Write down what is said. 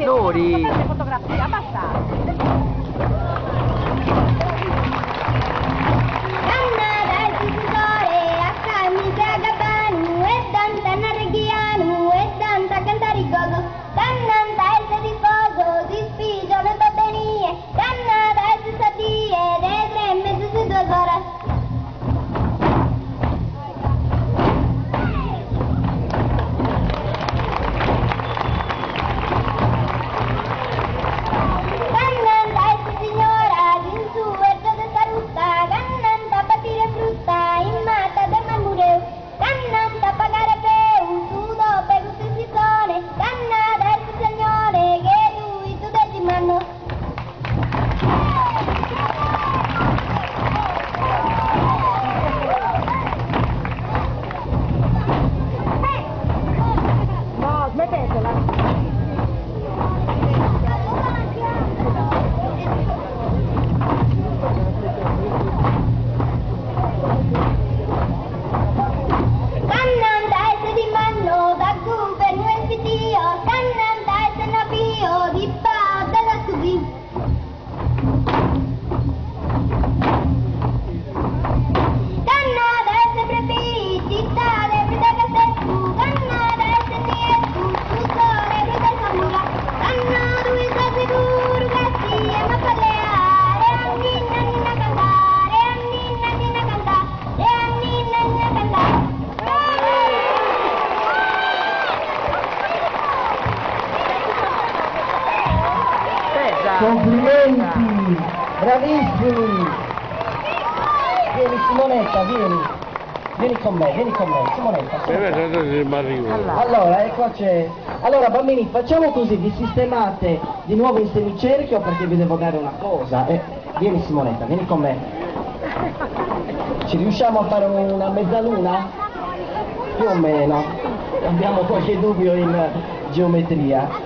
Lori! Le fotografie, abbastanza! Complimenti, bravissimi. Vieni Simonetta, vieni con me, Simonetta. Allora, ecco c'è. Allora bambini, facciamo così, vi sistemate di nuovo in semicerchio perché vi devo dare una cosa. Vieni Simonetta, vieni con me. Ci riusciamo a fare una mezzaluna? Più o meno. Abbiamo qualche dubbio in geometria.